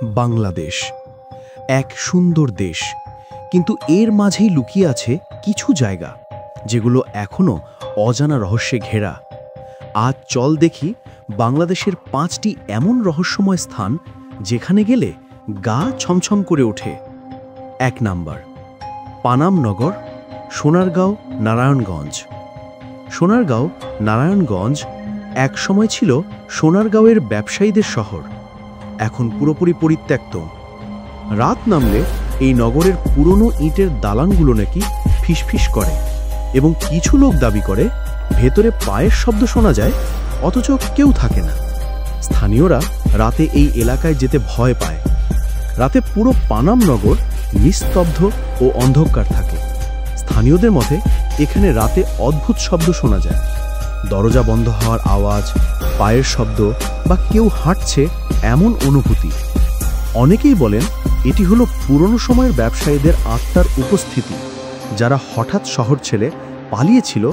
বাংলাদেশ এক সুন্দর দেশ, কিন্তু এর মাঝেই লুকিয়ে আছে কিছু জায়গা যেগুলো এখনো অজানা রহস্যে ঘেরা। আজ চল দেখি বাংলাদেশের 5টি এমন রহস্যময় স্থান যেখানে গেলে গা ছমছম করে ওঠে। 1 নাম্বার, পানাম নগর, সোনারগাঁও, নারায়ণগঞ্জ। সোনারগাঁও, নারায়ণগঞ্জ এক সময় ছিল সোনারগাঁওয়ের ব্যবসায়ীদের শহর, এখন পুরোপুরি পরিত্যক্ত। রাত নামলে এই নগরের পুরনো ইটের দালানগুলো নাকি ফিসফিস করে এবং কিছু লোক দাবি করে ভেতরে পায়ের শব্দ শোনা যায়, অথচ কেউ থাকে না। স্থানীয়রা রাতে এই এলাকায় যেতে ভয় পায়। রাতে পুরো পানাম নগর নিস্তব্ধ ও অন্ধকার থাকে। স্থানীয়দের মতে এখানে রাতে অদ্ভুত শব্দ শোনা যায়, দরজা বন্ধ হওয়ার আওয়াজ, পায়ের শব্দ বা কেউ হাঁটছে এমন অনুভূতি। অনেকেই বলেন এটি হলো পুরনো সময়ের ব্যবসায়ীদের আত্মার উপস্থিতি, যারা হঠাৎ শহর ছেড়ে পালিয়েছিল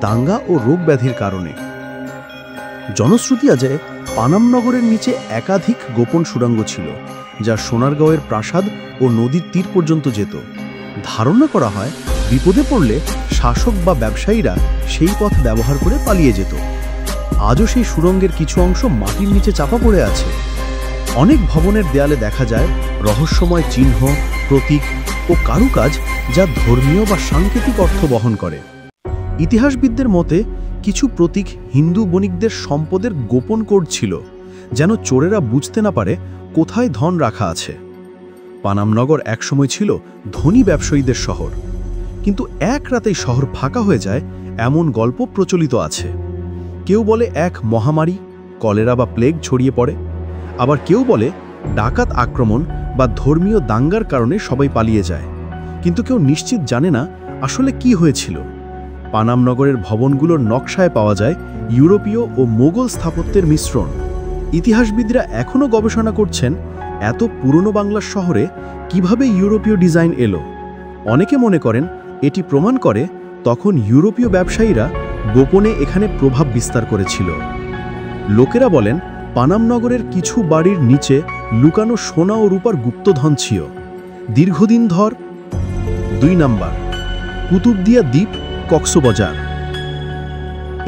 দাঙ্গা ও রোগ ব্যাধির কারণে। জনশ্রুতি আছে পানাম নগরের নিচে একাধিক গোপন সুড়ঙ্গ ছিল, যা সোনারগাঁওয়ের প্রাসাদ ও নদীর তীর পর্যন্ত যেত। ধারণা করা হয় বিপদে পড়লে শাসক বা ব্যবসায়ীরা সেই পথ ব্যবহার করে পালিয়ে যেত। আজও সেই সুড়ঙ্গের কিছু অংশ মাটির নিচে চাপা পড়ে আছে। অনেক ভবনের দেয়ালে দেখা যায় রহস্যময় চিহ্ন, প্রতীক ও কারুকাজ, যা ধর্মীয় বা সাংকেতিক অর্থ বহন করে। ইতিহাসবিদদের মতে কিছু প্রতীক হিন্দু বণিকদের সম্পদের গোপন কোড ছিল, যেন চোরেরা বুঝতে না পারে কোথায় ধন রাখা আছে। পানামনগর একসময় ছিল ধনী ব্যবসায়ীদের শহর, কিন্তু এক রাতেই শহর ফাঁকা হয়ে যায় এমন গল্প প্রচলিত আছে। কেউ বলে এক মহামারী, কলেরা বা প্লেগ ছড়িয়ে পড়ে, আবার কেউ বলে ডাকাত আক্রমণ বা ধর্মীয় দাঙ্গার কারণে সবাই পালিয়ে যায়, কিন্তু কেউ নিশ্চিত জানে না আসলে কি হয়েছিল। পানামনগরের ভবনগুলোর নকশায় পাওয়া যায় ইউরোপীয় ও মোগল স্থাপত্যের মিশ্রণ। ইতিহাসবিদরা এখনও গবেষণা করছেন এত পুরনো বাংলার শহরে কিভাবে ইউরোপীয় ডিজাইন এলো। অনেকে মনে করেন এটি প্রমাণ করে তখন ইউরোপীয় ব্যবসায়ীরা গোপনে এখানে প্রভাব বিস্তার করেছিল। লোকেরা বলেন পানামনগরের কিছু বাড়ির নিচে লুকানো সোনা ও রূপার গুপ্তধন ছিল দীর্ঘদিন ধর। 2 নাম্বার, কুতুবদিয়া দ্বীপ, কক্সবাজার।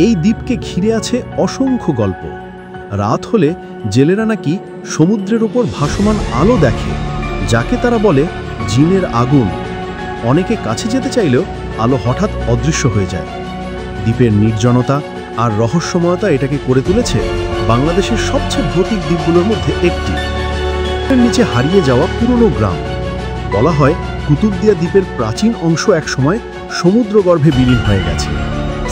এই দ্বীপকে ঘিরে আছে অসংখ্য গল্প। রাত হলে জেলেরা নাকি সমুদ্রের ওপর ভাসমান আলো দেখে, যাকে তারা বলে জিনের আগুন। অনেকে কাছে যেতে চাইলেও আলো হঠাৎ অদৃশ্য হয়ে যায়। দ্বীপের নির্জনতা আর রহস্যময়তা এটাকে করে তুলেছে বাংলাদেশের সবচেয়ে ভৌতিক দ্বীপগুলোর মধ্যে একটি। এর নিচে হারিয়ে যাওয়া পুরনো গ্রাম। বলা হয় কুতুবদিয়া দ্বীপের প্রাচীন অংশ একসময় সমুদ্রগর্ভে বিলীন হয়ে গেছে।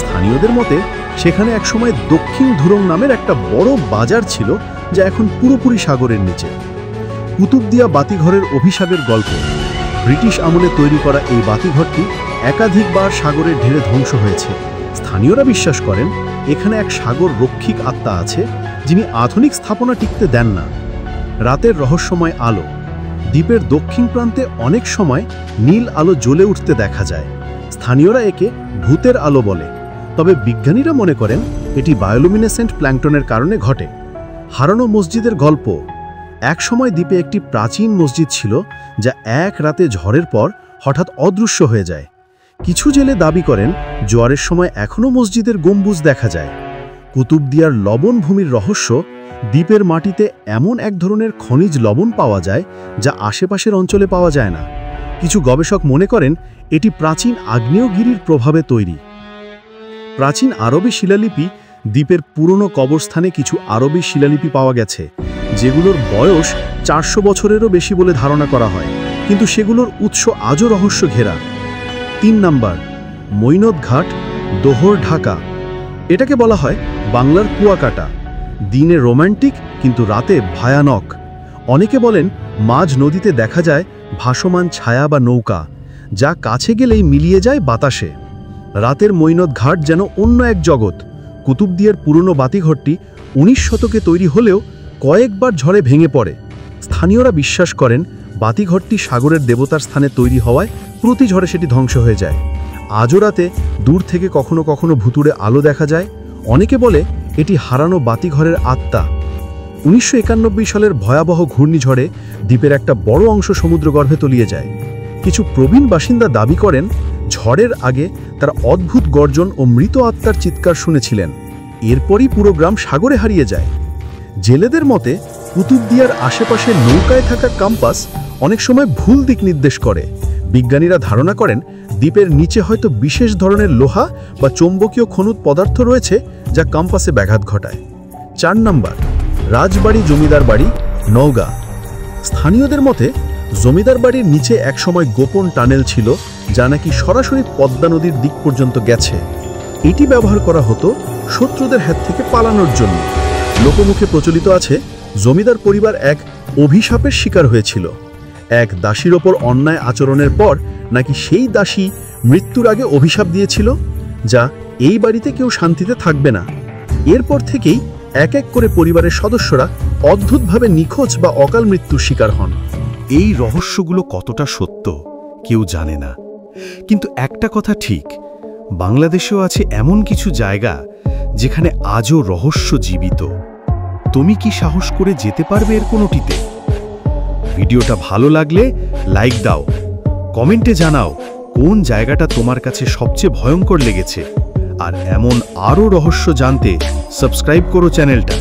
স্থানীয়দের মতে সেখানে একসময় দক্ষিণ ধুরং নামের একটা বড় বাজার ছিল, যা এখন পুরোপুরি সাগরের নিচে। কুতুবদিয়া বাতিঘরের অভিশাপের গল্প। ব্রিটিশ আমলে তৈরি করা এই বাতিঘরটি একাধিকবার সাগরের ঢেলে ধ্বংস হয়েছে। স্থানীয়রা বিশ্বাস করেন এখানে এক সাগর রক্ষিক আত্মা আছে, যিনি আধুনিক স্থাপনা টিকতে দেন না। রাতের রহস্যময় আলো। দ্বীপের দক্ষিণ প্রান্তে অনেক সময় নীল আলো জ্বলে উঠতে দেখা যায়। স্থানীয়রা একে ভূতের আলো বলে, তবে বিজ্ঞানীরা মনে করেন এটি বায়োলুমিনেসেন্ট প্ল্যাঙ্কটনের কারণে ঘটে। হারানো মসজিদের গল্প। এক সময় দ্বীপে একটি প্রাচীন মসজিদ ছিল, যা এক রাতে ঝড়ের পর হঠাৎ অদৃশ্য হয়ে যায়। কিছু জেলে দাবি করেন জোয়ারের সময় এখনও মসজিদের গম্বুজ দেখা যায়। কুতুবদিয়ার লবণ ভূমির রহস্য। দ্বীপের মাটিতে এমন এক ধরনের খনিজ লবণ পাওয়া যায়, যা আশেপাশের অঞ্চলে পাওয়া যায় না। কিছু গবেষক মনে করেন এটি প্রাচীন আগ্নেয়গিরির প্রভাবে তৈরি। প্রাচীন আরবি শিলালিপি। দ্বীপের পুরনো কবরস্থানে কিছু আরবি শিলালিপি পাওয়া গেছে, যেগুলোর বয়স 400 বছরেরও বেশি বলে ধারণা করা হয়, কিন্তু সেগুলোর উৎস আজও রহস্য ঘেরা। 3 নাম্বার, মৈনদ ঘাট, দোহর, ঢাকা। এটাকে বলা হয় বাংলার কুয়াকাটা। দিনে রোম্যান্টিক, কিন্তু রাতে ভয়ানক। অনেকে বলেন মাঝ নদীতে দেখা যায় ভাসমান ছায়া বা নৌকা, যা কাছে গেলেই মিলিয়ে যায় বাতাসে। রাতের মৈনদ ঘাট যেন অন্য এক জগৎ। কুতুবদিয়ার পুরনো বাতিঘরটি 19 শতকে তৈরি হলেও কয়েকবার ঝড়ে ভেঙে পড়ে। স্থানীয়রা বিশ্বাস করেন বাতিঘরটি সাগরের দেবতার স্থানে তৈরি হওয়ায় প্রতি ঝড়ে সেটি ধ্বংস হয়ে যায়। আজও রাতে দূর থেকে কখনো কখনো ভুতুড়ে আলো দেখা যায়। অনেকে বলে এটি হারানো বাতিঘরের আত্মা। 1991 সালের ভয়াবহ ঘূর্ণিঝড়ে দ্বীপের একটা বড় অংশ সমুদ্রগর্ভে তলিয়ে যায়। কিছু প্রবীণ বাসিন্দা দাবি করেন ঝড়ের আগে তারা অদ্ভুত গর্জন ও মৃত আত্মার চিৎকার শুনেছিলেন। এরপরই পুরো গ্রাম সাগরে হারিয়ে যায়। জেলেদের মতে কুতুবদিয়ার আশেপাশে নৌকায় থাকা কম্পাস অনেক সময় ভুল দিক নির্দেশ করে। বিজ্ঞানীরা ধারণা করেন দ্বীপের নিচে হয়তো বিশেষ ধরনের লোহা বা চৌম্বকীয় খনিজ পদার্থ রয়েছে যা কম্পাসে ব্যাঘাত ঘটায়। 4 নম্বর, রাজবাড়ি জমিদার বাড়ি, নওগাঁ। স্থানীয়দের মতে জমিদার বাড়ির নিচে একসময় গোপন টানেল ছিল যা নাকি সরাসরি পদ্মা নদীর দিক পর্যন্ত গেছে। এটি ব্যবহার করা হতো শত্রুদের হাত থেকে পালানোর জন্য। লোকমুখে প্রচলিত আছে জমিদার পরিবার এক অভিশাপের শিকার হয়েছিল। এক দাসীর ওপর অন্যায় আচরণের পর নাকি সেই দাসী মৃত্যুর আগে অভিশাপ দিয়েছিল, যা এই বাড়িতে কেউ শান্তিতে থাকবে না। এরপর থেকেই এক এক করে পরিবারের সদস্যরা অদ্ভুতভাবে নিখোঁজ বা অকাল মৃত্যুর শিকার হন। এই রহস্যগুলো কতটা সত্য কেউ জানে না, কিন্তু একটা কথা ঠিক, বাংলাদেশেও আছে এমন কিছু জায়গা যেখানে আজও রহস্য জীবিত। তুমি কি সাহস করে যেতে পারবে এর কোনোটিতে? ভিডিওটা ভালো লাগলে লাইক দাও, কমেন্টে জানাও কোন জায়গাটা তোমার কাছে সবচেয়ে ভয়ঙ্কর লেগেছে। আর এমন আরও রহস্য জানতে সাবস্ক্রাইব করো চ্যানেলটা।